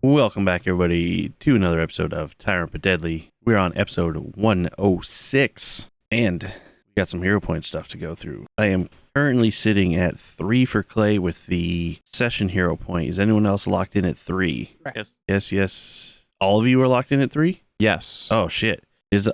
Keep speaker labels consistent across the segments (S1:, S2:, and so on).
S1: Welcome back, everybody, to another episode of Tyrant But Deadly. We're on episode 106, and we got some hero point stuff to go through. I am currently sitting at 3 for Clay with the session hero point. Is anyone else locked in at 3? Yes. All of you are locked in at 3?
S2: Yes.
S1: Oh, shit.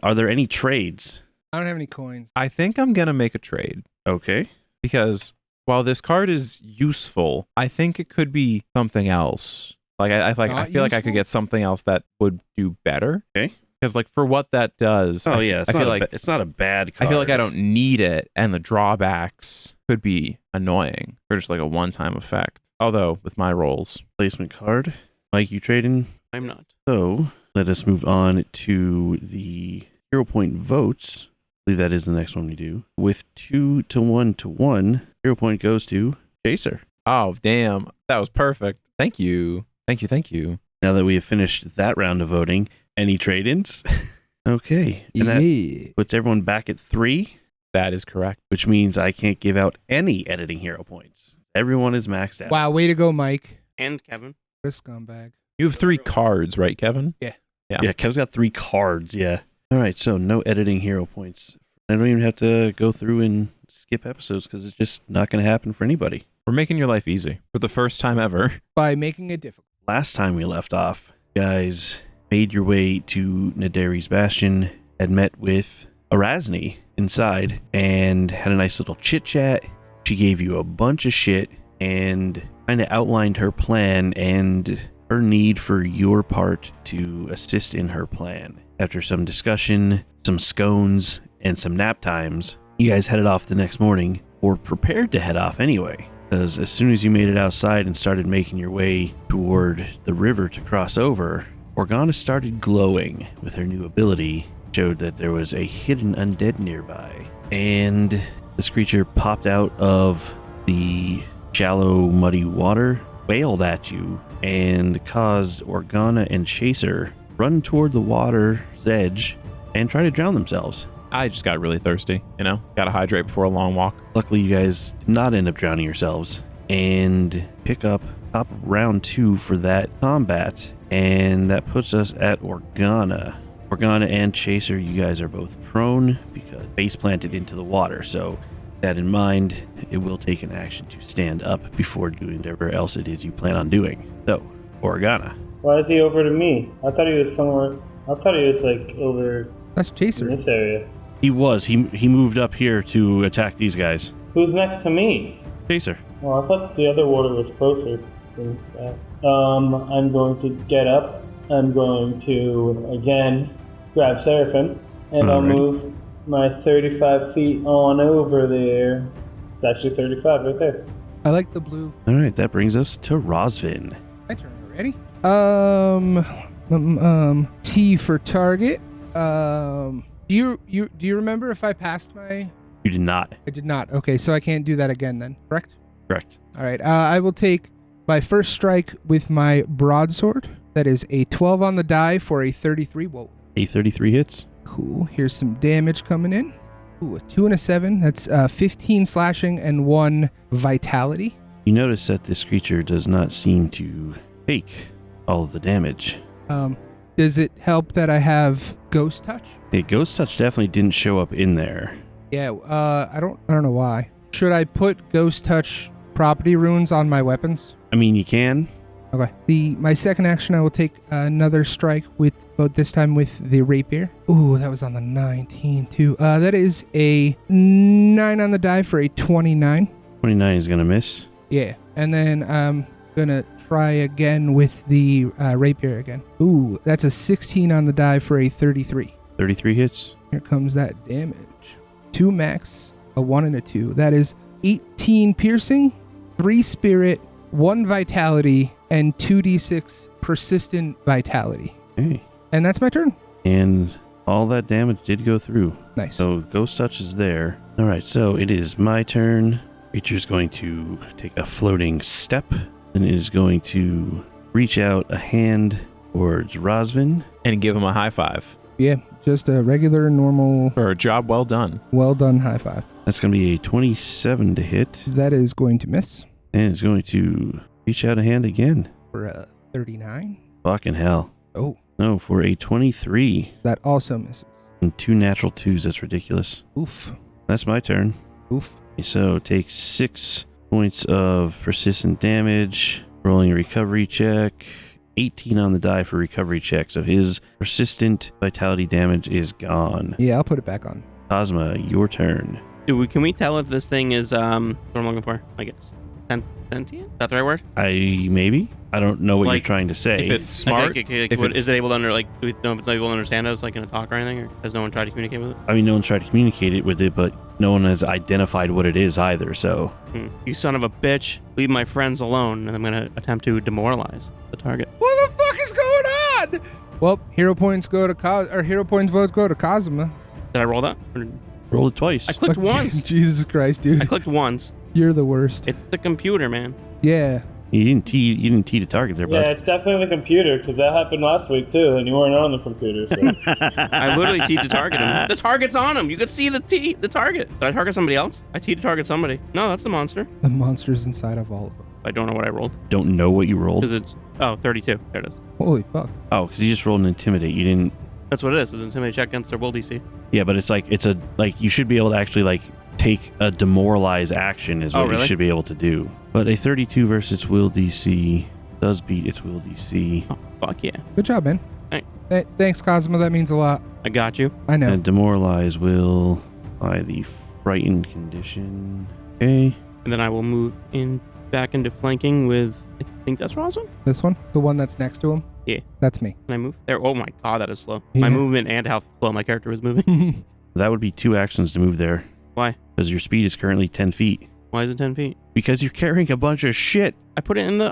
S1: Are there any trades?
S3: I don't have any coins.
S2: I think I'm going to make a trade.
S1: Okay.
S2: Because while this card is useful, I think it could be something else. I feel like I could get something else that would do better.
S1: Okay.
S2: Because for what that does,
S1: it's not a bad card.
S2: I feel like I don't need it, and the drawbacks could be annoying for just a one-time effect. Although with my rolls,
S1: Placement card. Mike, you trading?
S4: I'm not.
S1: So let us move on to the hero point votes. I believe that is the next one we do. With 2 to 1 to 1, hero point goes to Chaser.
S2: Oh damn, that was perfect. Thank you.
S1: Now that we have finished that round of voting, any trade-ins? Okay. And that puts everyone back at 3.
S2: That is correct.
S1: Which means I can't give out any editing hero points. Everyone is maxed out.
S3: Wow, way to go, Mike.
S4: And Kevin.
S3: What a scumbag.
S2: You have 3 cards, right, Kevin?
S3: Yeah.
S1: Yeah, Kev's got 3 cards, yeah. All right, so no editing hero points. I don't even have to go through and skip episodes because it's just not going to happen for anybody.
S2: We're making your life easy for the first time ever.
S3: By making it difficult.
S1: Last time we left off, you guys made your way to Nadari's Bastion, had met with Erasne inside, and had a nice little chit-chat. She gave you a bunch of shit and kind of outlined her plan and her need for your part to assist in her plan. After some discussion, some scones, and some nap times, you guys headed off the next morning, or prepared to head off anyway. Because as soon as you made it outside and started making your way toward the river to cross over, Organa started glowing with her new ability. Showed that there was a hidden undead nearby. And this creature popped out of the shallow, muddy water, wailed at you, and caused Organa and Chaser run toward the water's edge and try to drown themselves.
S2: I just got really thirsty, Gotta hydrate before a long walk.
S1: Luckily, you guys did not end up drowning yourselves and pick up top of round 2 for that combat, and that puts us at Organa. Organa and Chaser, you guys are both prone because base planted into the water, so with that in mind, it will take an action to stand up before doing whatever else it is you plan on doing. So, Organa.
S5: Why is he over to me? I thought he was somewhere. I thought he was over
S3: That's Chaser.
S5: in this area.
S1: He moved up here to attack these guys.
S5: Who's next to me?
S1: Chaser.
S5: Well, I thought the other water was closer than that. I'm going to get up. I'm going to, again, grab Seraphim. And I'll move my 35 feet on over there. It's actually 35 right there.
S3: I like the blue.
S1: All right, that brings us to Rosvin.
S3: My turn already. T for target. Do you remember if I passed my...
S1: You did not.
S3: I did not. Okay, so I can't do that again then, correct?
S1: Correct.
S3: All right, I will take my first strike with my broadsword. That is a 12 on the die for a 33. Whoa.
S1: A 33 hits.
S3: Cool. Here's some damage coming in. Ooh, a 2 and a 7. That's 15 slashing and 1 vitality.
S1: You notice that this creature does not seem to take all of the damage.
S3: Does it help that I have Ghost Touch?
S1: Yeah, Ghost Touch definitely didn't show up in there.
S3: Yeah, I don't know why. Should I put Ghost Touch property runes on my weapons?
S1: I mean, you can.
S3: Okay. My second action, I will take another strike but this time with the rapier. Ooh, that was on the 19 too. That is a 9 on the die for a 29.
S1: 29 is gonna miss.
S3: Yeah, and then I'm gonna try again with the rapier again. Ooh, that's a 16 on the die for a 33.
S1: 33 hits.
S3: Here comes that damage. 2 max, a 1 and a 2. That is 18 piercing, 3 spirit, 1 vitality, and 2d6 persistent vitality.
S1: Okay.
S3: And that's my turn.
S1: And all that damage did go through.
S3: Nice.
S1: So Ghost Touch is there. All right, so it is my turn. Creature's going to take a floating step, and it is going to reach out a hand towards Rosvin.
S2: And give him a high five.
S3: Yeah, just a regular, normal,
S2: For a job well done.
S3: well done high five.
S1: That's going to be a 27 to hit.
S3: That is going to miss
S1: And it's going to reach out a hand again.
S3: for a 39.
S1: Fucking hell.
S3: Oh,
S1: No, for a 23
S3: that also misses.
S1: and 2 natural 2s. That's ridiculous.
S3: Oof.
S1: That's my turn.
S3: Oof.
S1: Okay, so take 6 points of persistent damage. Rolling a recovery check. 18 on the die for recovery check. So his persistent vitality damage is gone.
S3: Yeah, I'll put it back on.
S1: Cosma, your turn.
S4: Can we tell if this thing is what I'm looking for? I guess sentient? Is that the right word?
S1: Maybe? I don't know what you're
S4: Like,
S1: trying to say.
S2: If it's smart,
S4: Like,
S2: if it's-
S4: is it able to do we know if it's able to understand us, like in a talk or anything, or has no one tried to communicate with it?
S1: I mean, no one's tried to communicate it with it, but no one has identified what it is either, so...
S4: You son of a bitch! Leave my friends alone, and I'm gonna attempt to demoralize the target.
S3: What the fuck is going on? Well, hero points go to hero points votes go to Cosma.
S4: Did I roll that?
S1: Roll it twice.
S4: I clicked once.
S3: Jesus Christ, dude.
S4: I clicked once.
S3: You're the worst.
S4: It's the computer, man.
S3: Yeah.
S1: You didn't tee to target there, bud.
S5: Yeah, it's definitely the computer, because that happened last week too, and you weren't on the computer. So.
S4: I literally teed to target him. The target's on him. You could see the target. Did I target somebody else? I teed to target somebody. No, that's the monster.
S3: The monster's inside of all of us.
S4: I don't know what I rolled.
S1: Don't know what you rolled?
S4: Because it's 32. There it is.
S3: Holy fuck.
S1: Oh, because you just rolled an intimidate. You didn't...
S4: That's what it is. It's an intimidate check against their will DC.
S1: Yeah, but it's you should be able to actually take a demoralize action is what
S4: really?
S1: you should be able to do. But a 32 versus will DC does beat its will DC.
S4: Oh, fuck yeah.
S3: Good job, man.
S4: Thanks.
S3: Thanks, Cosma. That means a lot.
S4: I got you.
S3: I know.
S1: And demoralize will by the frightened condition. Okay.
S4: And then I will move back into flanking with, I think that's Roswell?
S3: This one? The one that's next to him?
S4: Yeah.
S3: That's me.
S4: Can I move? There. Oh my god, that is slow.
S3: Yeah.
S4: My movement and how slow my character was moving.
S1: That would be 2 actions to move there.
S4: Why?
S1: Because your speed is currently 10 feet.
S4: Why is it 10 feet?
S1: Because you're carrying a bunch of shit.
S4: I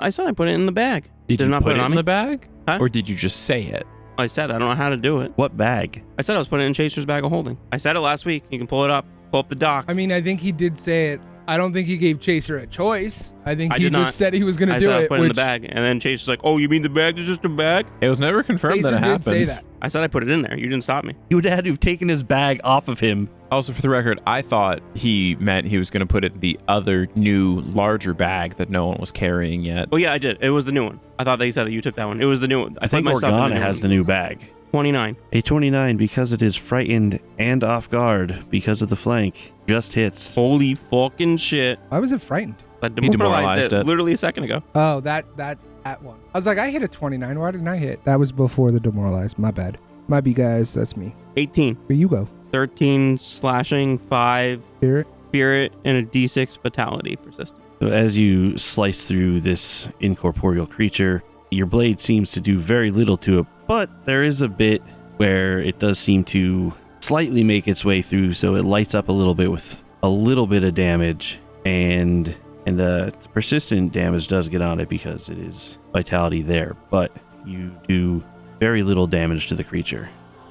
S4: said I put it in the bag.
S2: Did you
S4: not
S2: put it
S4: on
S2: in
S4: me?
S2: the bag?
S4: Huh?
S2: Or did you just say it?
S4: I said I don't know how to do it.
S1: What bag?
S4: I said I was putting it in Chaser's bag of holding. I said it last week. You can pull it up. Pull up the docs.
S3: I mean, I think he did say it. I don't think he gave Chaser a choice. I think
S4: I
S3: he
S4: did
S3: just
S4: not.
S3: said he was going
S4: I
S3: to
S4: said
S3: do
S4: I was
S3: it.
S4: putting it in the bag. And then Chaser's like, oh, you mean the bag is just a bag?
S2: It was never confirmed
S3: Chaser
S2: that it
S3: did
S2: happened.
S3: say that.
S4: I said I put it in there. You didn't stop me.
S1: You would have to have taken his bag off of him.
S2: Also, for the record, I thought he meant he was going to put it in the other new, larger bag that no one was carrying yet.
S4: Oh, yeah, I did. It was the new one. I thought they said that you took that one. It was the new one.
S1: I think
S4: put my stuff in
S1: Organa has the new bag.
S4: 29.
S1: A 29 because it is frightened and off guard because of the flank. Just hits.
S4: Holy fucking shit.
S3: Why was it frightened?
S4: I
S2: He demoralized it.
S4: literally a second ago.
S3: Oh, that one. I was like, I hit a 29. Why didn't I hit? That was before the demoralized. My bad. Might be, guys. That's me.
S4: 18.
S3: Here you go.
S4: 13 slashing, 5
S3: Spirit.
S4: spirit, and a d6 fatality persistent.
S1: So as you slice through this incorporeal creature, your blade seems to do very little to it, but there is a bit where it does seem to slightly make its way through, so it lights up a little bit with a little bit of damage, and the persistent damage does get on it because it is vitality there, but you do very little damage to the creature.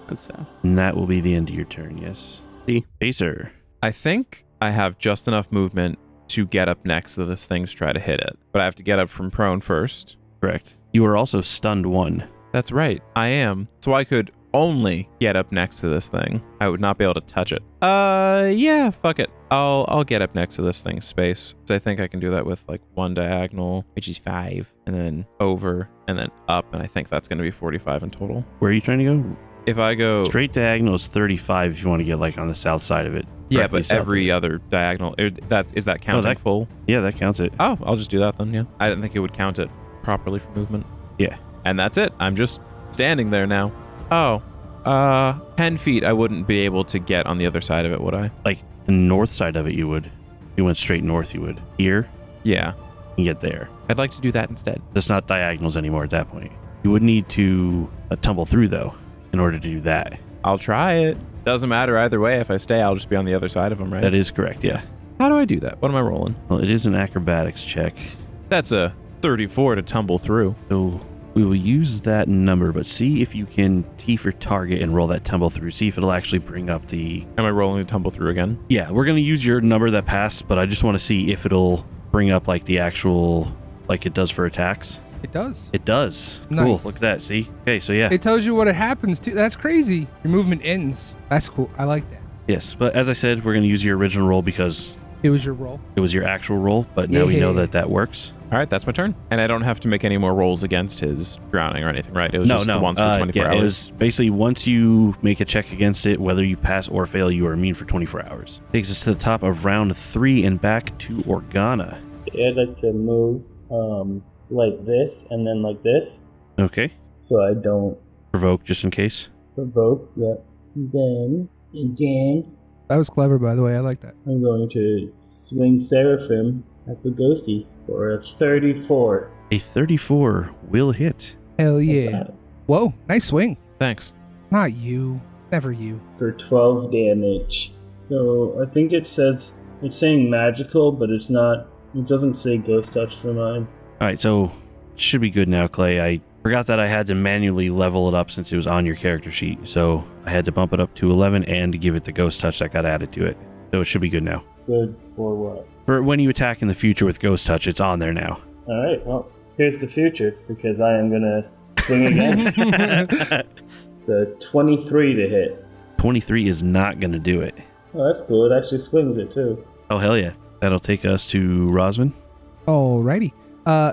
S4: That's sad.
S1: And that will be the end of your turn, yes?
S4: See?
S1: Pacer.
S2: I think I have just enough movement to get up next to this thing to try to hit it. But I have to get up from prone first.
S1: Correct. You are also stunned 1.
S2: That's right. I am. So I could only get up next to this thing. I would not be able to touch it. Yeah, fuck it. I'll get up next to this thing's space. So I think I can do that with like 1 diagonal, which is 5, and then over, and then up, and I think that's going to be 45 in total.
S1: Where are you trying to go?
S2: If I go
S1: Straight diagonal is 35 if you want to get like on the south side of it.
S2: yeah,
S1: Directly
S2: but
S1: south of
S2: every
S1: it.
S2: other diagonal, is that counting
S1: that-
S2: full?
S1: Yeah, that counts it.
S2: Oh, I'll just do that then, yeah. I didn't think it would count it properly for movement.
S1: Yeah.
S2: And that's it. I'm just standing there now. Oh, 10 feet I wouldn't be able to get on the other side of it, would I?
S1: Like the north side of it you would. If you went straight north you would. Here,
S2: Yeah.
S1: you can get there.
S2: I'd like to do that instead.
S1: It's not diagonals anymore at that point. You would need to tumble through though in order to do that.
S2: I'll try it. Doesn't matter either way. If I stay, I'll just be on the other side of them, right?
S1: That is correct, yeah.
S2: How do I do that? What am I rolling?
S1: Well, it is an acrobatics check.
S2: That's a 34 to tumble through.
S1: So we will use that number, but see if you can T for target and roll that tumble through. See if it'll actually bring up the...
S2: Am I rolling to tumble through again?
S1: Yeah, we're going to use your number that passed, but I just want to see if it'll bring up like the actual, like it does for attacks.
S3: It does.
S1: It does. Cool.
S3: Nice.
S1: Look at that. See? Okay, so yeah.
S3: It tells you what it happens to. That's crazy. Your movement ends. That's cool. I like that.
S1: Yes, but as I said, we're going to use your original roll because
S3: It was your roll.
S1: it was your actual roll, but now we know
S3: Yeah.
S1: that that works.
S2: All right, that's my turn. And I don't have to make any more rolls against his drowning or anything, right? It was just the ones for 24
S1: yeah,
S2: hours.
S1: It was basically once you make a check against it, whether you pass or fail, you are immune for 24 hours. Takes us to the top of round 3 and back to Organa.
S5: I'd like to move like this and then like this,
S1: Okay.
S5: so I don't
S1: Provoke just in case.
S5: provoke. Yep. Then again,
S3: That was clever, by the way. I like that.
S5: I'm going to swing Seraphim at the ghosty for a 34.
S1: A 34 will hit.
S3: Hell yeah. Whoa, nice swing.
S2: Thanks.
S3: Not you. Never you.
S5: For 12 damage. So I think it says, it's saying magical, but it's not, it doesn't say ghost touch for mine.
S1: All right, so it should be good now, Clay. I forgot that I had to manually level it up since it was on your character sheet. So I had to bump it up to 11 and give it the ghost touch that got added to it. So it should be good now.
S5: Good for what?
S1: For when you attack in the future with ghost touch, it's on there now.
S5: Alright, well, here's the future, because I am going to swing again. The 23 to hit.
S1: 23 is not going to do it.
S5: Oh, that's cool. It actually swings it, too.
S1: Oh, hell yeah. That'll take us to Rosman.
S3: Alrighty.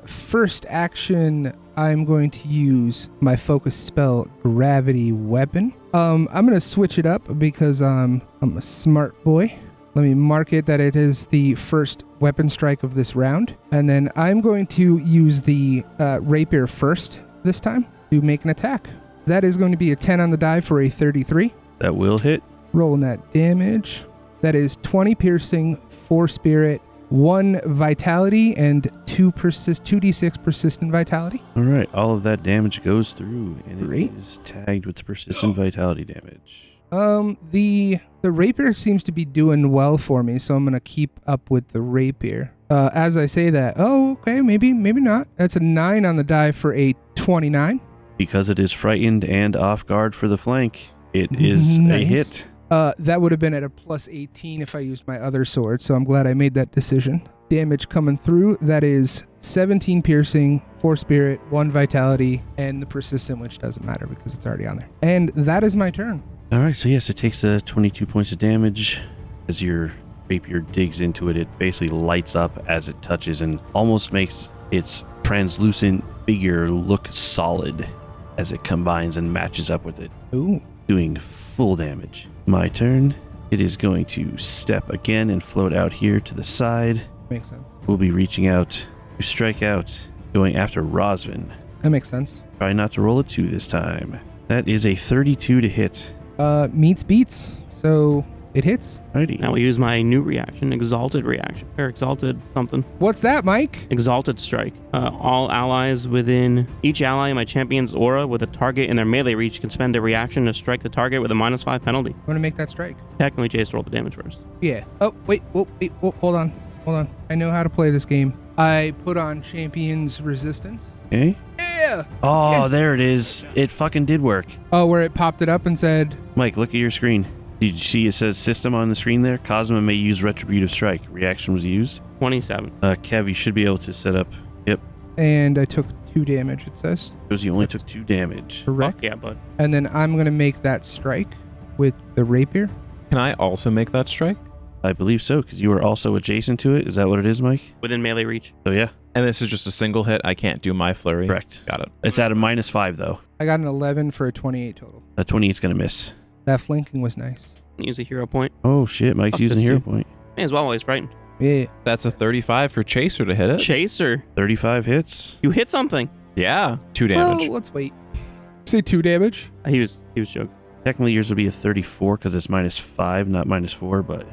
S3: First action, I'm going to use my focus spell, Gravity Weapon. I'm going to switch it up because I'm a smart boy. Let me mark it that it is the first weapon strike of this round. And then I'm going to use the rapier first this time to make an attack. That is going to be a 10 on the die for a 33.
S1: That will hit.
S3: Rolling that damage. That is 20 piercing, 4 spirit, 1 vitality, and 2d6 persistent vitality.
S1: All right. All of that damage goes through, and it
S3: Great.
S1: is tagged with the persistent vitality damage.
S3: The rapier seems to be doing well for me, so I'm gonna keep up with the rapier. As I say that, okay, maybe not. That's a 9 on the die for a 29.
S1: Because it is frightened and off guard for the flank, it is a
S3: Nice.
S1: hit.
S3: That would have been at a plus 18 if I used my other sword, so I'm glad I made that decision. Damage coming through, that is 17 piercing, 4 spirit, 1 vitality, and the persistent, which doesn't matter because it's already on there. And that is my turn.
S1: All right, so yes, it takes 22 points of damage. As your rapier digs into it, it basically lights up as it touches and almost makes its translucent figure look solid as it combines and matches up with it,
S3: Ooh.
S1: doing full damage. My turn. It is going to step again and float out here to the side.
S3: Makes sense.
S1: We'll be reaching out to strike out, going after Rosvin.
S3: That makes sense.
S1: Try not to roll a 2 this time. That is a 32 to hit.
S3: Meets beats, so it hits.
S1: Righty.
S4: Now we use my new reaction, Exalted reaction. Or Exalted something.
S3: What's that, Mike?
S4: Exalted Strike. All allies within each ally in my champion's aura with a target in their melee reach can spend their reaction to strike the target with a -5 penalty.
S3: I'm gonna make that strike.
S4: Technically, Chase rolled the damage first.
S3: Yeah. Oh, wait, hold on. I know how to play this game. I put on Champion's Resistance.
S1: Okay.
S3: Yeah!
S1: Oh,
S3: Yeah.
S1: there it is. It fucking did work.
S3: Oh, where it popped it up and said,
S1: Mike, look at your screen. Did you see it says system on the screen there? Cosmo may use Retributive Strike. Reaction was used.
S4: 27.
S1: Kev, you should be able to set up. Yep.
S3: and I took 2 damage, it says.
S1: Because you only took 2 damage.
S3: Correct.
S4: Fuck yeah, bud.
S3: And then I'm going to make that strike with the rapier.
S2: Can I also make that strike?
S1: I believe so, because you were also adjacent to it. Is that what it is, Mike?
S4: Within melee reach.
S1: So yeah,
S2: And this is just a single hit. I can't do my flurry.
S1: correct.
S2: Got it.
S1: It's at a -5 though.
S3: I got an 11 for a 28 total.
S1: A 28's gonna miss.
S3: That flanking was nice.
S4: Use a hero point.
S1: Oh shit, Mike's
S4: Fuck
S1: using
S4: this
S1: hero
S4: dude.
S1: point.
S4: May as well while he's frightened.
S3: Yeah.
S2: That's a 35 for Chaser to hit it.
S4: Chaser.
S1: 35 hits.
S4: You hit something.
S2: Yeah. 2 damage.
S3: Well, let's wait. Say 2 damage.
S4: He was joking.
S1: Technically yours would be a 34 because it's -5, not -4, but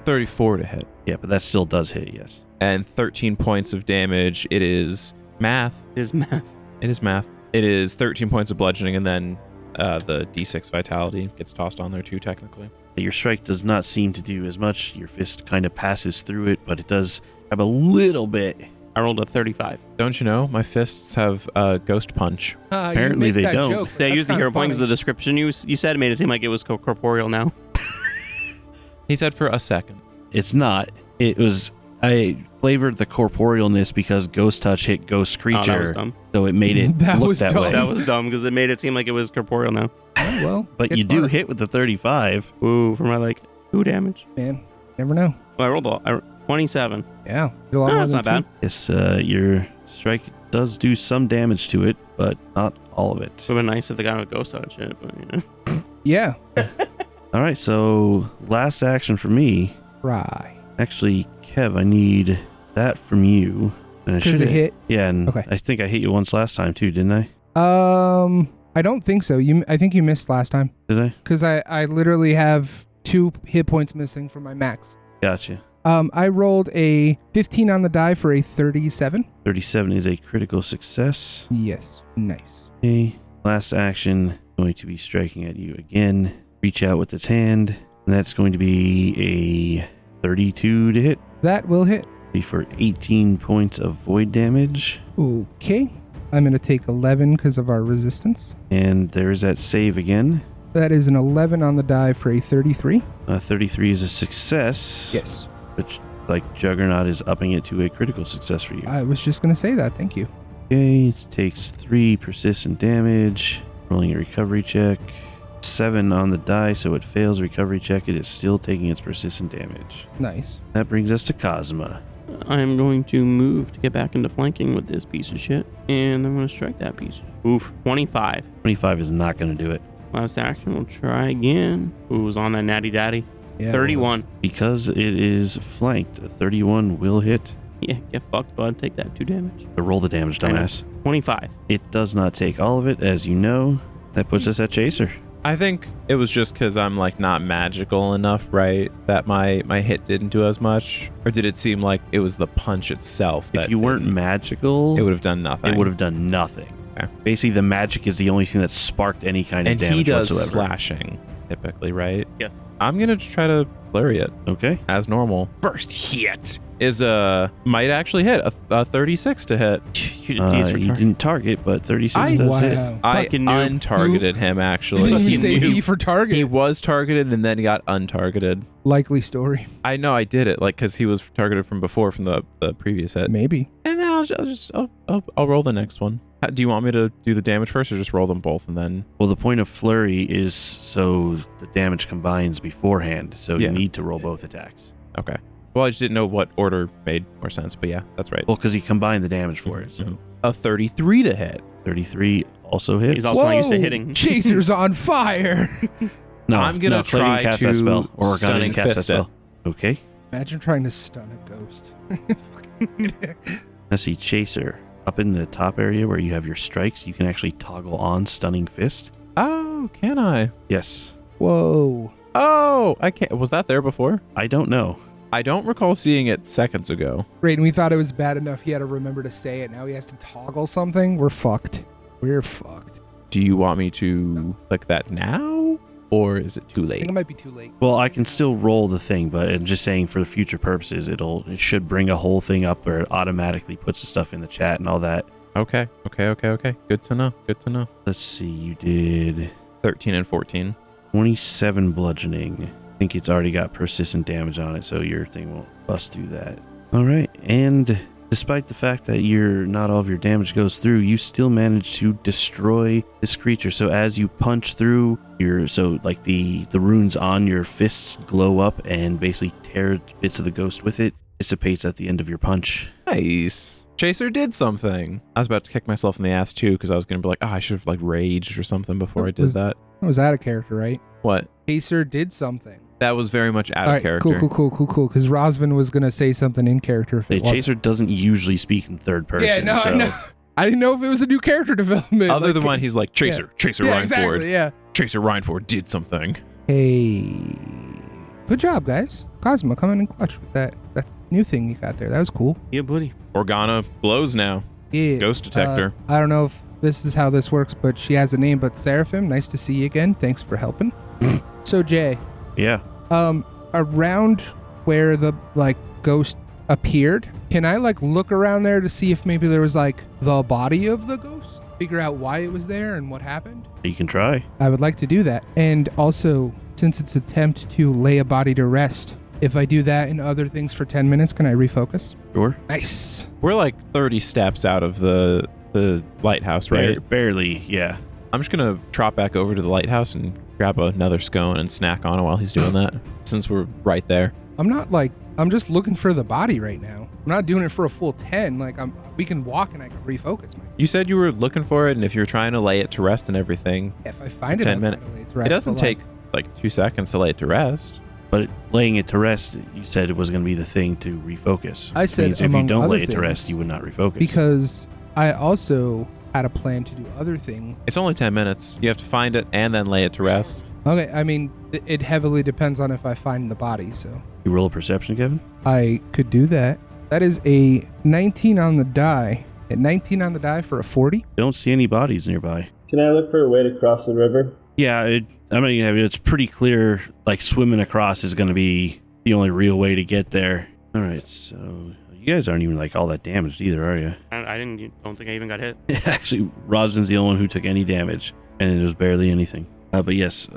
S2: 34 to hit.
S1: yeah, but that still does hit, yes.
S2: And 13 points of damage. It is math.
S4: It is math.
S2: It is math. It is 13 points of bludgeoning, and then the D6 vitality gets tossed on there too, technically.
S1: Your strike does not seem to do as much. Your fist kind of passes through it, but it does have a little bit.
S4: I rolled a 35.
S2: Don't you know? My fists have Ghost Punch.
S1: Apparently they don't.
S4: They used the hero point because the description you said made it seem like it was corporeal now.
S2: He said for a second.
S1: It's not. It was. I flavored the corporealness because Ghost Touch hit Ghost
S4: Oh,
S1: Creature,
S4: that was dumb.
S1: so it made it
S3: That
S1: look
S3: was
S1: that
S3: dumb.
S1: way.
S4: That was dumb because it made it seem like it was corporeal now.
S3: Oh, well,
S1: But
S3: gets
S1: you do
S3: better.
S1: hit with the 35.
S4: Ooh, for my 2 damage.
S3: Man, never know.
S4: Well, I rolled all. 27.
S3: Yeah. Did a lot more
S4: That's
S3: than
S4: not bad.
S3: two.
S1: Yes, your strike does do some damage to it, but not all of it.
S4: Would have been nice if the guy with ghost touch it, but
S3: Yeah.
S1: All right, so last action for me.
S3: Right.
S1: Actually, Kev, I need that from you. And I
S3: Because
S1: should
S3: it hit.
S1: Yeah, and
S3: Okay.
S1: I think I hit you once last time too, didn't I?
S3: I don't think so. I think you missed last time.
S1: Did I?
S3: Because I literally have 2 hit points missing from my max.
S1: Gotcha.
S3: I rolled a 15 on the die for a 37.
S1: 37 is a critical success.
S3: Yes. Nice.
S1: Okay. Last action, going to be striking at you again. Reach out with its hand, and that's going to be a 32 to hit.
S3: That will hit.
S1: Be for 18 points of void damage.
S3: Okay. I'm going to take 11 because of our resistance.
S1: And there's that save again.
S3: That is an 11 on the die for a 33.
S1: 33 is a success.
S3: Yes.
S1: Which, like, Juggernaut is upping it to a critical success for you.
S3: I was just going to say that. Thank you.
S1: Okay, it takes 3 persistent damage. Rolling a recovery check. 7 on the die, so it fails a recovery check. It is still taking its persistent damage.
S3: Nice.
S1: That brings us to Cosma.
S4: I am going to move to get back into flanking with this piece of shit. And I'm going to strike that piece. Oof. 25.
S1: 25 is not going to do it.
S4: Last action, we'll try again. Ooh, it was on that natty daddy.
S3: Yeah,
S4: 31.
S1: Because it is flanked, a 31 will hit.
S4: Yeah, get fucked, bud. Take that 2 damage.
S1: So roll the damage, dumbass.
S4: 25.
S1: It does not take all of it, as you know. That puts us at Chaser.
S2: I think it was just because I'm like not magical enough, right? That my hit didn't do as much, or did it seem like it was the punch itself?
S1: If you weren't magical,
S2: it would have done nothing.
S1: It would have done nothing.
S2: Okay.
S1: Basically, the magic is the only thing that sparked any kind of
S2: And
S1: damage
S2: he does
S1: whatsoever.
S2: slashing typically, right?
S4: Yes.
S2: I'm gonna try to flurry it
S1: Okay.
S2: as normal. First hit is might actually hit a 36 to hit.
S4: You did D's for
S1: You
S4: target.
S1: didn't target, but 36
S2: I-
S1: does hit.
S3: Wow.
S2: I
S4: Fucking noob.
S2: untargeted him actually.
S3: Didn't
S2: He
S3: even say
S2: knew
S3: D for target.
S2: he was targeted and then he got untargeted.
S3: Likely story.
S2: I know I did it like because he was targeted from before from the previous hit.
S3: Maybe.
S2: And then I'll roll the next one. Do you want me to do the damage first or just roll them both and then?
S1: Well, the point of flurry is so the damage combines beforehand, so
S2: Yeah.
S1: you need to roll both attacks.
S2: Okay. Well, I just didn't know what order made more sense, but yeah, that's right.
S1: Well, because he combined the damage for it, so
S2: Mhm. A 33 to hit.
S1: 33 also hits.
S4: He's also not used to hitting.
S3: Chaser's on fire.
S1: No,
S2: I'm gonna
S1: Clay didn't
S2: try
S1: cast
S2: to
S1: that spell, or Organa
S2: stunning
S1: didn't cast that
S2: fist it.
S1: spell. Okay.
S3: Imagine trying to stun a ghost.
S1: Let's see, Chaser. Up in the top area where you have your strikes, you can actually toggle on Stunning Fist.
S2: Oh, can I?
S1: Yes.
S3: Whoa.
S2: Oh, I can't. Was that there before?
S1: I don't know.
S2: I don't recall seeing it seconds ago.
S3: Great, and we thought it was bad enough he had to remember to say it. Now he has to toggle something. We're fucked. We're fucked.
S2: Do you want me to click that now, or is it too
S3: I think
S2: late?
S3: it might be too late.
S1: Well, I can still roll the thing, but I'm just saying for future purposes, it should bring a whole thing up where it automatically puts the stuff in the chat and all that.
S2: Okay. Good to know.
S1: Let's see, you did
S2: 13 and 14.
S1: 27 bludgeoning. I think it's already got persistent damage on it, so your thing won't bust through that. All right, and despite the fact that not all of your damage goes through, you still manage to destroy this creature. So as you punch through the runes on your fists glow up and basically tear bits of the ghost with it, dissipates at the end of your punch.
S2: Nice. Chaser did something. I was about to kick myself in the ass too because I was going to be like, I should have like raged or something before I did that.
S3: That was out of character, right?
S2: What?
S3: Chaser did something.
S2: That was very much out
S3: All
S2: of
S3: right,
S2: character.
S3: Cool. Because Rosvin was going to say something in character if
S1: The
S3: it wasn't.
S1: Chaser doesn't usually speak in third person.
S3: Yeah, no,
S1: so
S3: I know. I didn't know if it was a new character development.
S2: Other
S3: like,
S2: than when he's like, Chaser
S3: yeah,
S2: Rhineford.
S3: exactly, yeah.
S2: Chaser Rhineford did something.
S3: Hey, good job, guys. Cosmo coming in clutch with that new thing you got there. That was cool.
S4: Yeah, buddy.
S2: Organa blows now.
S3: Yeah.
S2: Ghost detector.
S3: I don't know if this is how this works, but she has a name. But Seraphim, nice to see you again. Thanks for helping. So Jay,
S1: yeah.
S3: around where the ghost appeared, can I look around there to see if maybe there was the body of the ghost? Figure out why it was there and what happened?
S1: You can try.
S3: I would like to do that. And also, since it's attempt to lay a body to rest, if I do that and other things for 10 minutes, can I refocus?
S1: Sure.
S3: Nice.
S2: We're like 30 steps out of the lighthouse, right?
S1: Barely, yeah.
S2: I'm just going to trot back over to the lighthouse and grab another scone and snack on it while he's doing that, since we're right there.
S3: I'm not I'm just looking for the body right now. I'm not doing it for a full 10. Like we can walk and I can refocus.
S2: You said you were looking for it, and if you're trying to lay it to rest and everything,
S3: If I find it,
S2: 10
S3: I'll
S2: minutes.
S3: try to lay it to rest,
S2: It doesn't
S3: but,
S2: take like 2 seconds to lay it to rest.
S1: But laying it to rest, you said it was going to be the thing to refocus.
S3: I said
S1: Means if you
S3: among
S1: don't
S3: other
S1: lay it to
S3: things,
S1: rest, you would not refocus.
S3: because I also had a plan to do other things.
S2: It's only 10 minutes. You have to find it and then lay it to rest.
S3: Okay, I mean, it heavily depends on if I find the body, so
S1: You roll a perception, Kevin?
S3: I could do that. That is a 19 on the die. At 19 on the die for a 40.
S1: Don't see any bodies nearby.
S5: Can I look for a way to cross the river?
S1: Yeah, I'm not gonna have it. It's pretty clear. Like swimming across is going to be the only real way to get there. All right, so you guys aren't even like all that damaged either, are you?
S4: Don't think I even got hit.
S1: Actually, Roslin's the only one who took any damage, and it was barely anything. But yes,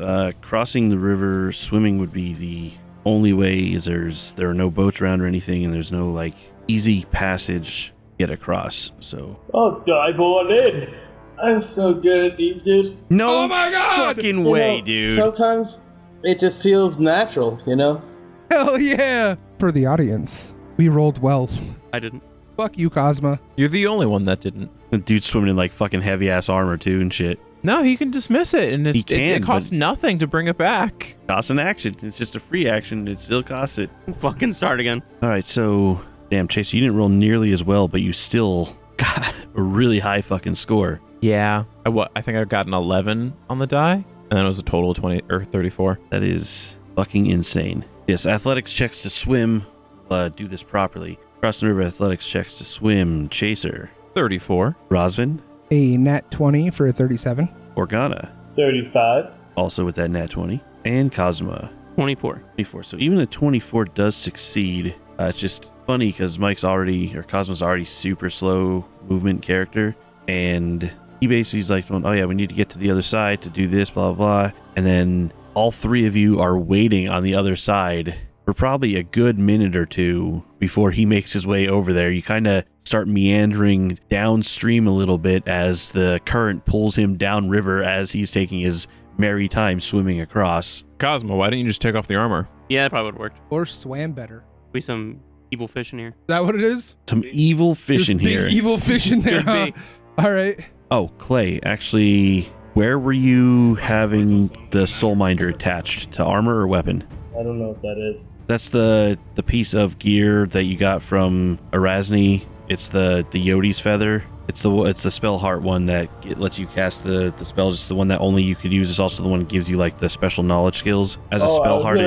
S1: crossing the river, swimming would be the only way. There are no boats around or anything, and there's no like easy passage to get across. So
S5: I'll dive on in. I'm so good at these, dude.
S1: no
S3: Oh my God!
S1: fucking
S5: You
S1: way,
S5: know,
S1: dude.
S5: Sometimes it just feels natural, you know?
S3: Hell yeah! For the audience, we rolled well.
S4: I didn't.
S3: Fuck you, Cosma.
S2: You're the only one that didn't.
S1: The dude's swimming in like fucking heavy ass armor too and shit.
S2: No, he can dismiss it, and
S1: He can,
S2: it costs
S1: but-
S2: nothing to bring it back.
S1: Costs an action. It's just a free action. It still costs it.
S4: Fucking start again.
S1: All right, so damn, Chase, you didn't roll nearly as well, but you still got a really high fucking score.
S2: Yeah. I think I got an 11 on the die, and then it was a total of 20 or 34.
S1: That is fucking insane. Yes, athletics checks to swim. Do this properly. Cross the river, athletics checks to swim. Chaser.
S2: 34.
S1: Rosvin.
S3: A nat 20 for a 37.
S1: Organa.
S5: 35.
S1: Also with that nat 20. And Cosma.
S4: 24.
S1: 24. So even a 24 does succeed. It's just funny because Cosmo's already super slow movement character. And he basically is like, oh yeah, we need to get to the other side to do this, blah, blah, blah. And then all three of you are waiting on the other side for probably a good minute or two before he makes his way over there. You kind of start meandering downstream a little bit as the current pulls him downriver as he's taking his merry time swimming across.
S2: Cosmo, why didn't you just take off the armor?
S4: Yeah, that probably would have worked.
S3: Or swam better.
S4: We some evil fish in here.
S3: Is that what it is?
S1: Some evil fish
S3: There's
S1: in here.
S3: big evil fish in there,
S4: Could
S3: huh?
S4: be.
S3: All right.
S1: Oh, Clay, actually, where were you having the Soul Minder attached? To armor or weapon?
S5: I don't know what that is.
S1: That's the piece of gear that you got from Erasni. It's the Yodi's feather. It's the spell heart one that lets you cast the spells. It's the one that only you could use. It's also the one that gives you like the special knowledge skills as a spell heart.
S5: I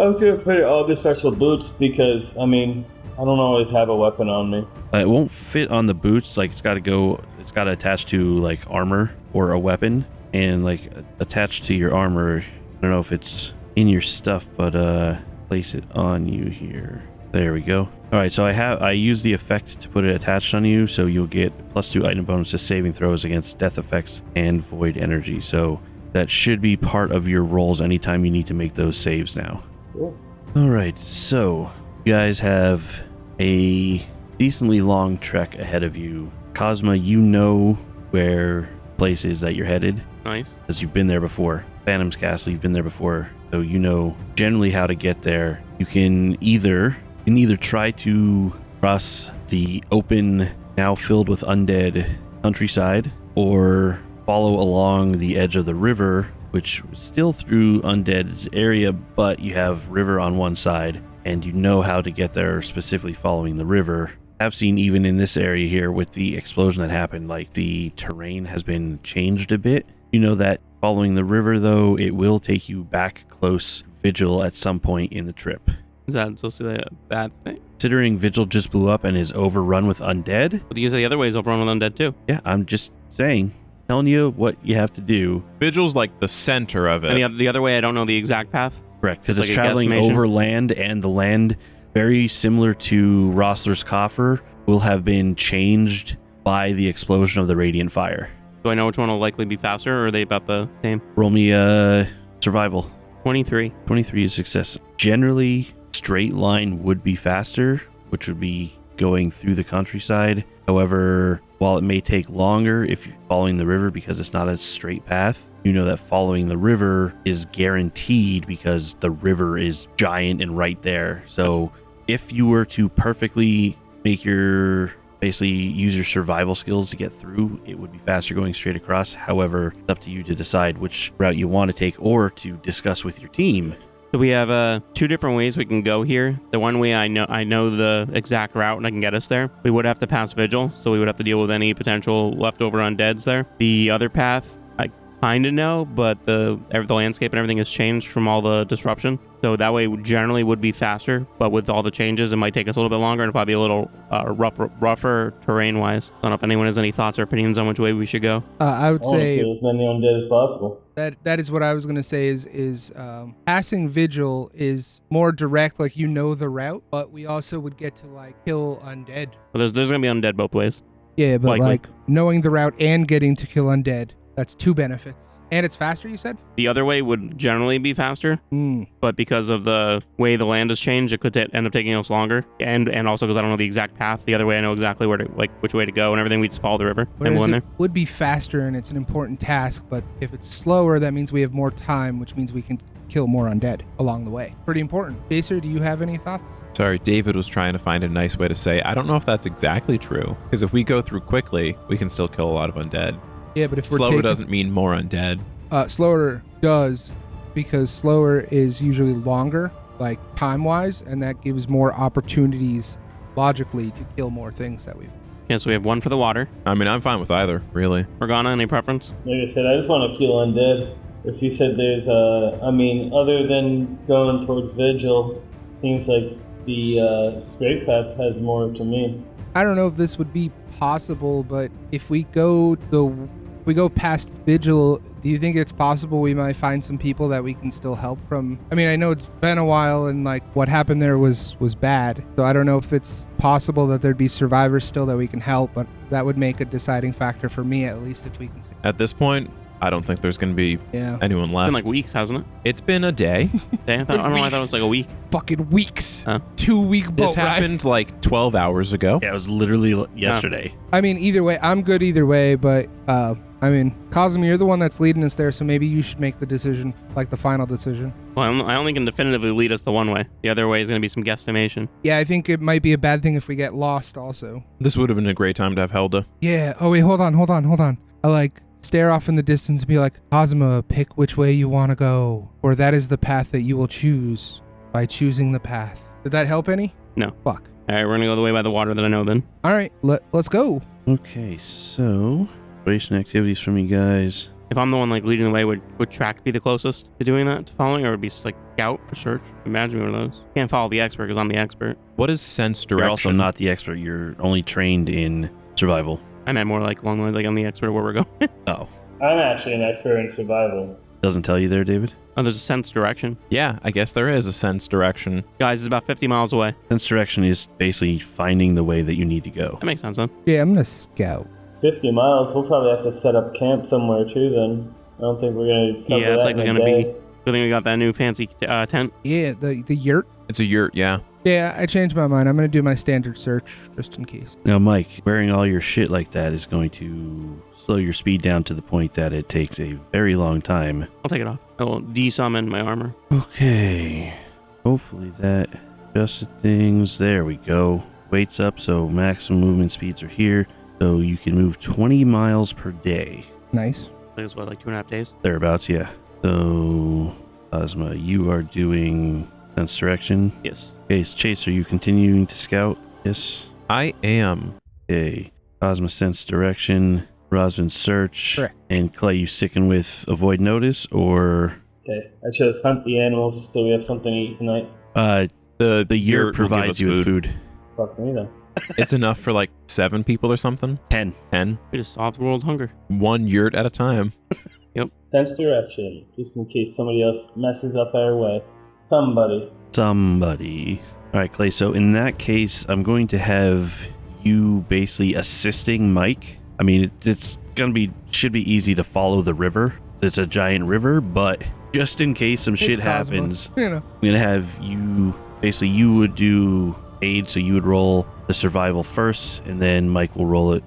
S5: was gonna put it all the special boots because I mean I don't always have a weapon on me.
S1: It won't fit on the boots. Like it's got to attach to like armor or a weapon, and like attached to your armor. I don't know if it's in your stuff, but place it on you here. There we go. All right, so I use the effect to put it attached on you, so you'll get +2 item bonus to saving throws against death effects and void energy. So that should be part of your rolls anytime you need to make those saves now.
S5: Cool.
S1: All right, so you guys have a decently long trek ahead of you. Cosma, you know where place is that you're headed,
S4: Nice.
S1: because you've been there before. Phantom's Castle, you've been there before, so you know generally how to get there. You can either try to cross the open, now filled with undead countryside, or follow along the edge of the river, which is still through undead's area, but you have river on one side, and you know how to get there specifically following the river. I've seen even in this area here with the explosion that happened, like the terrain has been changed a bit. You know that following the river, though, it will take you back close Vigil at some point in the trip.
S4: Is that supposed to be a bad thing?
S1: Considering Vigil just blew up and is overrun with undead,
S4: But you say the other way is overrun with undead too.
S1: yeah, I'm just saying, telling you what you have to do.
S2: Vigil's like the center of it.
S4: And the other way, I don't know the exact path.
S1: Correct, because
S4: It's
S1: it's
S4: like a
S1: traveling
S4: guesstimation?
S1: over land, and the land, very similar to Rossler's Coffer, will have been changed by the explosion of the radiant fire.
S4: Do I know which one will likely be faster, or are they about the same?
S1: Roll me survival.
S4: 23.
S1: 23 is success. Generally, straight line would be faster, which would be going through the countryside. However, while it may take longer if you're following the river because it's not a straight path, you know that following the river is guaranteed because the river is giant and right there. So if you were to perfectly make your basically use your survival skills to get through, it would be faster going straight across. However, it's up to you to decide which route you want to take or to discuss with your team.
S4: So we have 2 different ways we can go here. The one way I know the exact route and I can get us there. We would have to pass Vigil, so we would have to deal with any potential leftover undeads there. The other path, I kind of know, but the landscape and everything has changed from all the disruption. So that way generally would be faster, but with all the changes, it might take us a little bit longer and probably a little rougher terrain-wise. I don't know if anyone has any thoughts or opinions on which way we should go.
S3: I would say
S5: as many undead as possible.
S3: that is what I was going to say is passing Vigil is more direct, like you know the route, but we also would get to like kill undead.
S4: But there's going to be undead both ways.
S3: Yeah, but
S4: Likely.
S3: like knowing the route and getting to kill undead, that's 2 benefits. And it's faster, you said?
S4: The other way would generally be faster, but because of the way the land has changed, it could end up taking us longer. And also because I don't know the exact path. The other way, I know exactly where to which way to go and everything. We just follow the river and we'll in there.
S3: It would be faster and it's an important task, but if it's slower, that means we have more time, which means we can kill more undead along the way. Pretty important. Jacer, do you have any thoughts?
S2: Sorry, David was trying to find a nice way to say, I don't know if that's exactly true. Because if we go through quickly, we can still kill a lot of undead.
S3: Yeah, but if we're
S2: Slower doesn't mean more undead.
S3: Slower does, because slower is usually longer, like time-wise, and that gives more opportunities logically to kill more things that we've...
S4: Yeah, so we have 1 for the water.
S2: I mean, I'm fine with either, really.
S4: Morgana, any preference?
S5: Like I said, I just want to kill undead. If you said there's other than going towards Vigil, seems like the straight path has more to me.
S3: I don't know if this would be possible, but if we go past Vigil, do you think it's possible we might find some people that we can still help from? I mean, I know it's been a while and like what happened there was bad. So I don't know if it's possible that there'd be survivors still that we can help, but that would make a deciding factor for me, at least, if we can see.
S2: At this point, I don't think there's going to be anyone left.
S4: It's been like weeks, hasn't it?
S2: It's been a day.
S4: I don't know why I thought it was like a week.
S3: Fucking weeks.
S4: Huh?
S3: 2-week boat
S2: This
S3: ride.
S2: happened like 12 hours ago.
S1: Yeah, it was literally yesterday.
S3: I mean, either way, I'm good either way, but I mean, Cosmo, you're the one that's leading us there, so maybe you should make the decision, like the final decision.
S4: Well, I only can definitively lead us the one way. The other way is going to be some guesstimation.
S3: Yeah, I think it might be a bad thing if we get lost also.
S2: This would have been a great time to have Helda.
S3: Yeah. Oh, wait, hold on. I like stare off in the distance and be like, Cosmo, pick which way you want to go, or that is the path that you will choose by choosing the path. Did that help any?
S4: No.
S3: Fuck.
S4: All right, we're going to go the way by the water that I know then.
S3: All right, let's go.
S1: Okay, so exploration activities from you guys.
S4: If I'm the one like leading the way, would track be the closest to doing that, to following, or would it be like scout or search? Imagine one of those. Can't follow the expert because I'm the expert.
S2: What is sense direction?
S1: You're also not the expert. You're only trained in survival.
S4: I meant more like along the lines like I'm the expert of where we're going.
S1: Oh.
S5: I'm actually an expert in survival.
S1: Doesn't tell you there, David?
S4: Oh, there's a sense direction.
S2: Yeah, I guess there is a sense direction.
S4: Guys, it's about 50 miles away.
S1: Sense direction is basically finding the way that you need to go.
S4: That makes sense, then.
S3: Yeah, I'm gonna scout.
S5: 50 miles, we'll probably have to set up camp somewhere too then. I don't think we're going to cover
S4: Yeah, it's
S5: that
S4: likely
S5: in
S4: going
S5: a
S4: to be.
S5: day.
S4: Good thing we got that new fancy tent.
S3: Yeah, the yurt.
S2: It's a yurt, yeah.
S3: Yeah, I changed my mind. I'm gonna do my standard search just in case.
S1: Now, Mike, wearing all your shit like that is going to slow your speed down to the point that it takes a very long time.
S4: I'll take it off. I will de-summon my armor.
S1: Okay. Hopefully that adjusted things. There we go. Weights up, so maximum movement speeds are here. So you can move 20 miles per day.
S3: Nice.
S4: I think it's what, like 2.5 days?
S1: Thereabouts, yeah. So, Ozma, you are doing sense direction.
S4: Yes.
S1: Okay, so Chase, are you continuing to scout? Yes.
S2: I am.
S1: Okay. Ozma sense direction. Rosvin search.
S3: Correct.
S1: And Clay, you sticking with avoid notice or?
S5: Okay, I chose hunt the animals so we have something to eat tonight.
S1: The yurt
S2: yurt will give
S1: provides
S2: us
S1: you with food.
S5: Fuck me then.
S2: It's enough for like 7 people or something.
S1: 10.
S2: 10.
S4: We just solved world hunger.
S2: 1 yurt at a time.
S5: Sense direction, just in case somebody else messes up our way. Somebody.
S1: All right, Clay. So in that case, I'm going to have you basically assisting Mike. I mean, it's going to be, should be easy to follow the river. It's a giant river, but just in case some shit
S3: It's Cosmo.
S1: happens,
S3: You know.
S1: I'm going to have you, basically you would do aid. So you would roll the survival first, and then Mike will roll it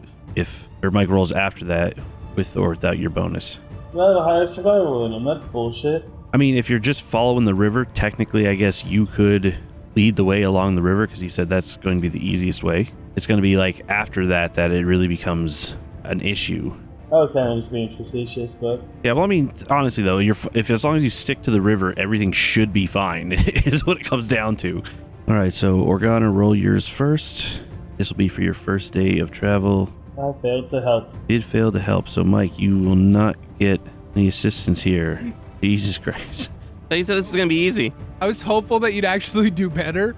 S1: Mike rolls after that with or without your bonus.
S5: I have a higher survival than him. That's bullshit.
S1: I mean, if you're just following the river, technically, I guess you could lead the way along the river because he said that's going to be the easiest way. It's going to be like after that it really becomes an issue.
S5: I was kind of just being facetious, but...
S1: Yeah, well, I mean, honestly, though, as long as you stick to the river, everything should be fine, is what it comes down to. All right, so Organa, roll yours first. This will be for your first day of travel.
S5: I failed to help.
S1: Did fail to help, so Mike, you will not get any assistance here. Jesus Christ.
S4: You said this is going to be easy.
S3: I was hopeful that you'd actually do better,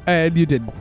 S3: and you didn't.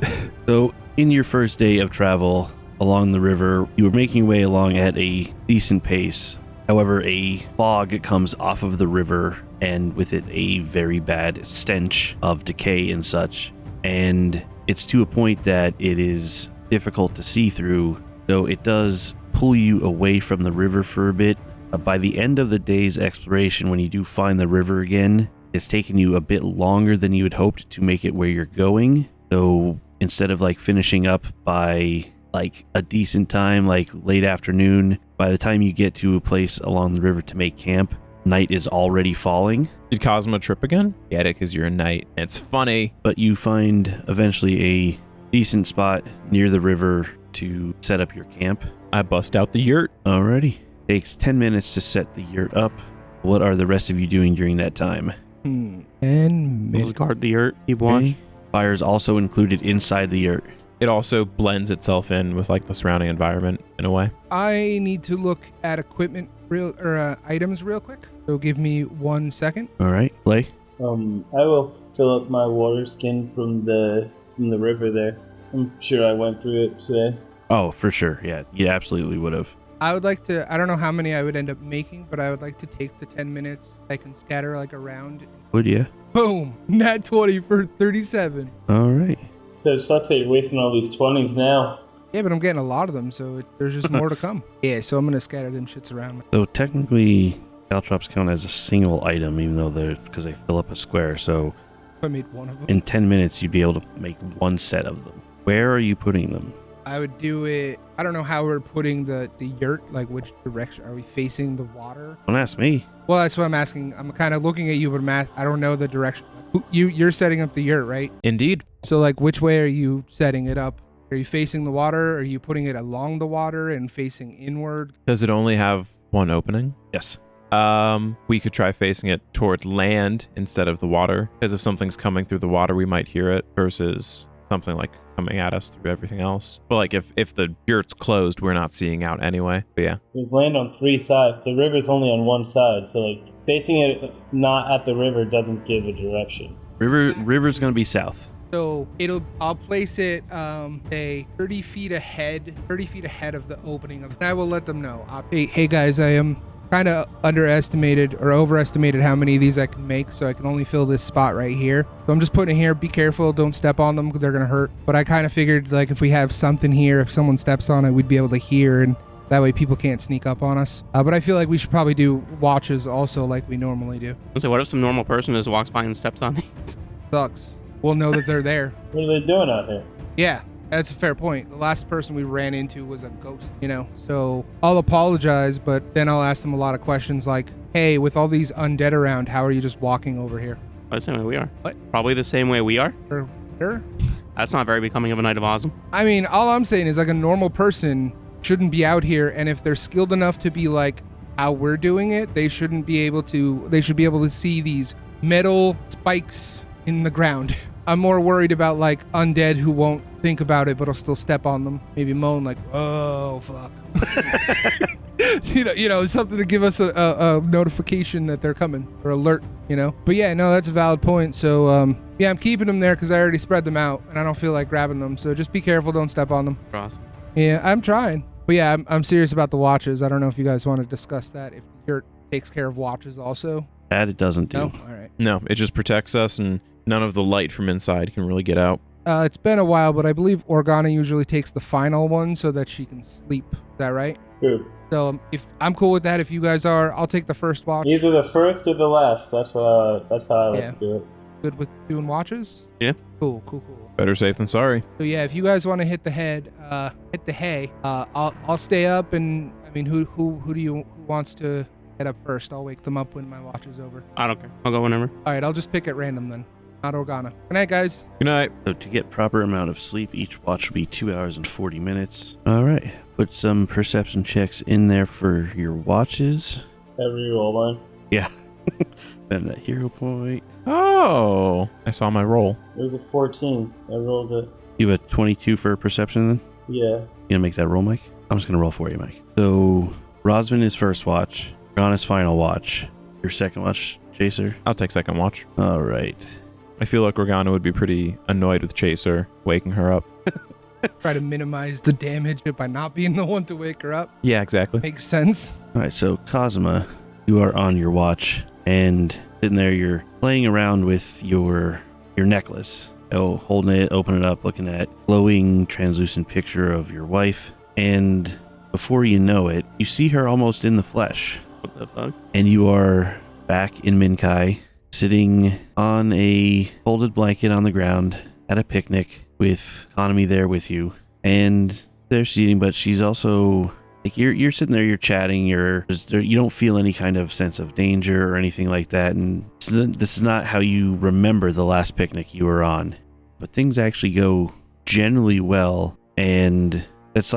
S1: So, in your first day of travel along the river, you were making your way along at a decent pace. However, a fog comes off of the river, and with it a very bad stench of decay and such. And it's to a point that it is difficult to see through, though it does pull you away from the river for a bit. By the end of the day's exploration, when you do find the river again, it's taken you a bit longer than you had hoped to make it where you're going. So instead of like finishing up by like a decent time, like late afternoon, by the time you get to a place along the river to make camp, night is already falling.
S2: Did Cosmo trip again? Get it, because you're a knight. It's funny.
S1: But you find eventually a decent spot near the river to set up your camp.
S2: I bust out the yurt.
S1: Alrighty. Takes 10 minutes to set the yurt up. What are the rest of you doing during that time?
S3: 10
S4: Just
S3: minutes.
S4: guard the yurt. Keep watch.
S1: Okay. Fire is also included inside the yurt.
S2: It also blends itself in with like the surrounding environment in a way.
S3: I need to look at equipment items real quick. So give me 1 second.
S1: Alright, play.
S5: I will fill up my water skin from the river there. I'm sure I went through it today.
S1: Oh, for sure. Yeah, you absolutely would have.
S3: I would like to, I don't know how many I would end up making, but I would like to take the 10 minutes. I can scatter like around.
S1: Would you?
S3: Boom! Nat 20 for 37.
S1: Alright.
S5: So just let's say you're wasting all these 20s now.
S3: Yeah, but I'm getting a lot of them, so there's just more to come. Yeah, so I'm going to scatter them shits around.
S1: So technically, caltrops count as a single item, even though because they fill up a square. So
S3: I made one of them.
S1: in 10 minutes, you'd be able to make one set of them. Where are you putting them?
S3: I would do it. I don't know how we're putting the yurt, like which direction. Are we facing the water?
S1: Don't ask me.
S3: Well, that's what I'm asking. I'm kind of looking at you, but I don't know the direction. You're setting up the yurt, right?
S2: Indeed.
S3: So like which way are you setting it up? Are you facing the water? Are you putting it along the water and facing inward?
S2: Does it only have one opening?
S1: Yes.
S2: We could try facing it toward land instead of the water, because if something's coming through the water, we might hear it versus something like coming at us through everything else. But like if the yurt's closed, we're not seeing out anyway. But yeah.
S5: There's land on 3 sides. The river's only on one side, so like facing it not at the river doesn't give a direction.
S1: River's gonna be south.
S3: So I'll place it, say 30 feet ahead of the opening of. And I will let them know. Hey guys, I am kind of underestimated or overestimated how many of these I can make, so I can only fill this spot right here. So I'm just putting it here. Be careful, don't step on them because they're gonna hurt. But I kind of figured like if we have something here, if someone steps on it, we'd be able to hear, and that way people can't sneak up on us. But I feel like we should probably do watches also like we normally do.
S4: So what if some normal person just walks by and steps on these?
S3: Sucks. We'll know that they're there.
S5: What are they doing out here?
S3: Yeah, that's a fair point. The last person we ran into was a ghost, So I'll apologize, but then I'll ask them a lot of questions like, hey, with all these undead around, how are you just walking over here?
S4: The same way we are.
S3: What?
S4: Probably the same way we are.
S3: Sure.
S4: That's not very becoming of a Knight of Awesome.
S3: I mean, all I'm saying is like a normal person shouldn't be out here, and if they're skilled enough to be like how we're doing it, they should be able to see these metal spikes in the ground. I'm more worried about like undead who won't think about it, but will still step on them. Maybe moan like, "Oh fuck," something to give us a notification that they're coming or alert. But yeah, no, that's a valid point. So yeah, I'm keeping them there because I already spread them out, and I don't feel like grabbing them. So just be careful, don't step on them.
S4: Cross.
S3: Yeah, I'm trying. But yeah, I'm serious about the watches. I don't know if you guys want to discuss that. If the yurt takes care of watches also.
S1: That it doesn't do.
S3: No, all right.
S2: No, it just protects us, and none of the light from inside can really get out.
S3: It's been a while, but I believe Organa usually takes the final one so that she can sleep. Is that right?
S5: True.
S3: So if I'm cool with that, if you guys are, I'll take the first watch.
S5: Either the first or the last. That's how I like to do it.
S3: good with doing watches?
S4: Yeah.
S3: Cool.
S2: Better safe than sorry.
S3: So yeah, if you guys want to hit the hay, I'll stay up, and I mean, who wants to head up first? I'll wake them up when my watch is over.
S4: I don't care. I'll go whenever.
S3: All right, I'll just pick at random then. Not Organa. Good night, guys.
S2: Good night.
S1: So to get proper amount of sleep, each watch will be 2 hours and 40 minutes. All right. Put some perception checks in there for your watches.
S5: Every roll line.
S1: Yeah. Spend that hero point.
S2: Oh, I saw my roll.
S5: It was a 14. I rolled it.
S1: You have a 22 for perception then?
S5: Yeah.
S1: You gonna make that roll, Mike? I'm just gonna roll for you, Mike. So Rosvin is first watch. Organa's final watch. Your second watch, Chaser.
S2: I'll take second watch.
S1: All right.
S2: I feel like Organa would be pretty annoyed with Chaser waking her up.
S3: Try to minimize the damage by not being the one to wake her up.
S2: Yeah, exactly.
S3: Makes sense.
S1: All right. So Cosima, you are on your watch and sitting there. You're playing around with your necklace. Oh, holding it, open it up, looking at glowing, translucent picture of your wife, and before you know it, you see her almost in the flesh.
S4: What the fuck?
S1: And you are back in Minkai, sitting on a folded blanket on the ground at a picnic with Economy there with you. And they're eating, but she's also like you're sitting there, you're chatting, you don't feel any kind of sense of danger or anything like that. And this is not how you remember the last picnic you were on. But things actually go generally well, and it's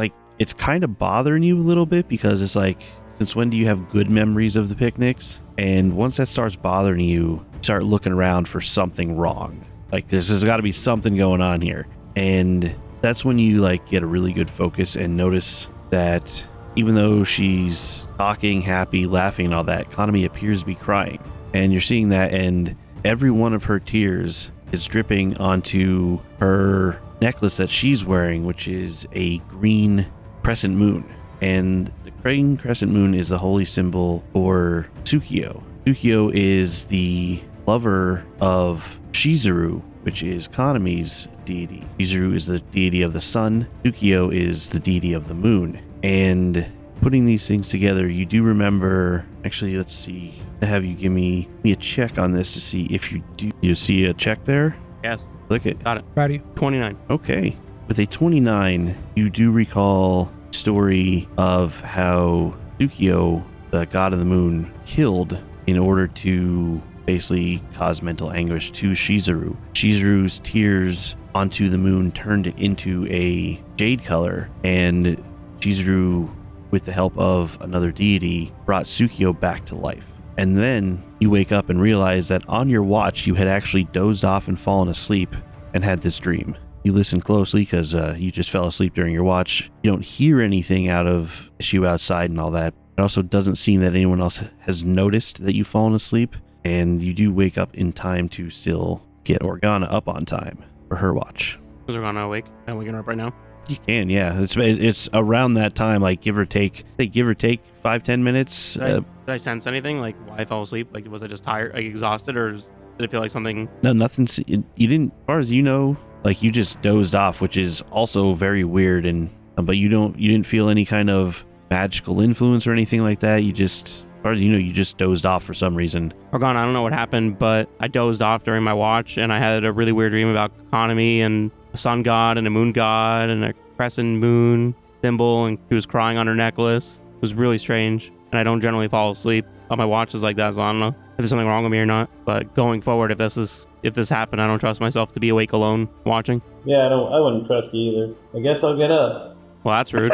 S1: kind of bothering you a little bit because it's like, since when do you have good memories of the picnics? And once that starts bothering you, start looking around for something wrong. Like, there's got to be something going on here. And that's when you get a really good focus and notice that even though she's talking, happy, laughing and all that, Economy appears to be crying. And you're seeing that, and every one of her tears is dripping onto her necklace that she's wearing, which is a green crescent moon. And the green crescent moon is the holy symbol for Tsukio. Tsukio is the lover of Shizuru, which is Kanami's deity. Shizuru is the deity of the sun. Tsukio is the deity of the moon. And putting these things together, you do remember, actually, let's see, to have you give me a check on this to see if you do. You see a check there?
S4: Yes.
S1: Click it.
S4: Got it.
S3: Proud of you.
S4: 29.
S1: Okay. With a 29, you do recall the story of how Tsukio, the god of the moon, killed in order to basically cause mental anguish to Shizuru. Shizuru's tears onto the moon turned it into a jade color, and Shizuru, with the help of another deity, brought Tsukio back to life. And then you wake up and realize that on your watch, you had actually dozed off and fallen asleep and had this dream. You listen closely because you just fell asleep during your watch. You don't hear anything out of issue outside and all that. It also doesn't seem that anyone else has noticed that you've fallen asleep. And you do wake up in time to still get Organa up on time for her watch.
S4: Is Organa awake? Am we waking her up right now?
S1: You can, yeah. It's around that time, give or take 5-10 minutes.
S4: Did I sense anything? Like, why I fell asleep? Like, was I just tired, exhausted, or did it feel like something?
S1: No, nothing. You didn't, as far as you know, you just dozed off, which is also very weird. And but you didn't feel any kind of magical influence or anything like that. You just, as far as you know, you just dozed off for some reason.
S4: Organa, I don't know what happened, but I dozed off during my watch, and I had a really weird dream about Economy and a sun god and a moon god and a crescent moon symbol, and she was crying on her necklace. It was really strange, and I don't generally fall asleep on my watches like that, so I don't know if there's something wrong with me or not. But going forward, if this happened, I don't trust myself to be awake alone watching.
S5: Yeah, I wouldn't trust you either. I guess I'll get up.
S4: Well, that's rude.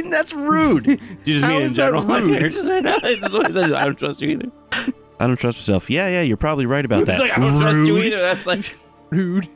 S1: That's rude.
S4: You just
S1: How
S4: mean in
S1: is that
S4: general?
S1: rude?
S4: I don't trust you either.
S1: I don't trust myself. Yeah, you're probably right about that.
S4: It's like, I don't trust you either. That's like
S3: Rude.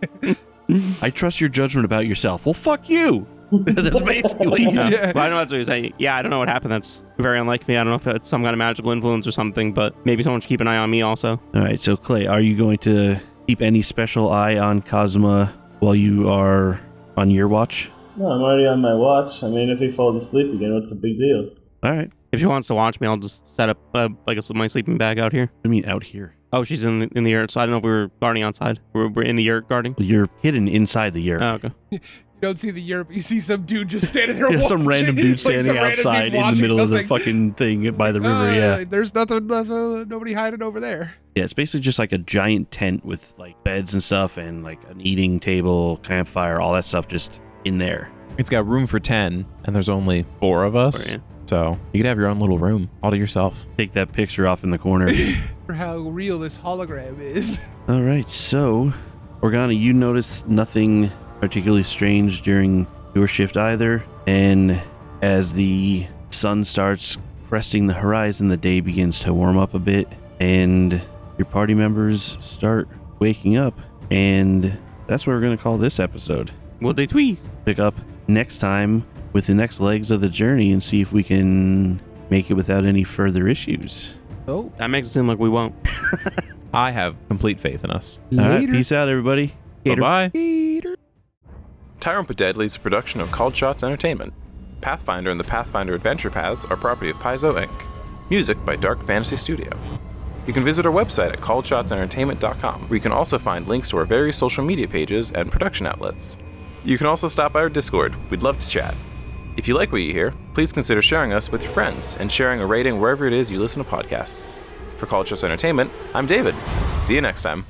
S1: I trust your judgment about yourself. Well, fuck you. That's basically what you
S4: yeah.
S3: Yeah.
S4: Well, I know that's what you're saying. Yeah, I don't know what happened. That's very unlike me. I don't know if it's some kind of magical influence or something, but maybe someone should keep an eye on me also.
S1: All right, so Clay, are you going to keep any special eye on Cosima while you are on your watch?
S5: No, I'm already on my watch. I mean, if he falls asleep again, what's the big deal?
S1: All right.
S4: If she wants to watch me, I'll just set up my sleeping bag out here.
S1: I mean, out here.
S4: Oh, she's in the yurt, so I don't know if we were guarding outside. We're in the yurt guarding.
S1: You're hidden inside the yurt.
S4: Oh, okay.
S3: You don't see the Europe. You see some dude just standing there
S1: Yeah,
S3: watching.
S1: some random dude
S3: Like,
S1: standing
S3: some random dude
S1: outside in the
S3: watching
S1: middle of the
S3: nothing.
S1: fucking thing by the river. Yeah.
S3: There's nothing, nobody hiding over there.
S1: Yeah, it's basically just like a giant tent with like beds and stuff and like an eating table, campfire, all that stuff just in there.
S2: It's got room for 10, and there's only 4 of us.
S4: Oh, yeah.
S2: So you could have your own little room all to yourself.
S1: Take that picture off in the corner.
S3: For how real this hologram is.
S1: All right, so Organa, you notice nothing particularly strange during your shift either. And as the sun starts cresting the horizon, the day begins to warm up a bit, and your party members start waking up. And that's what we're going to call this episode.
S4: Will they tweet?
S1: Pick up next time with the next legs of the journey and see if we can make it without any further issues.
S3: Oh,
S4: That makes it seem like we won't.
S2: I have complete faith in us.
S1: All right,
S3: later.
S1: peace out, everybody.
S2: Bye-bye.
S3: Later.
S2: Tyrant But Deadly is a production of Called Shots Entertainment. Pathfinder and the Pathfinder Adventure Paths are property of Paizo Inc. Music by Dark Fantasy Studio. You can visit our website at calledshotsentertainment.com, where you can also find links to our various social media pages and production outlets. You can also stop by our Discord. We'd love to chat. If you like what you hear, please consider sharing us with your friends and sharing a rating wherever it is you listen to podcasts. For Called Shots Entertainment, I'm David. See you next time.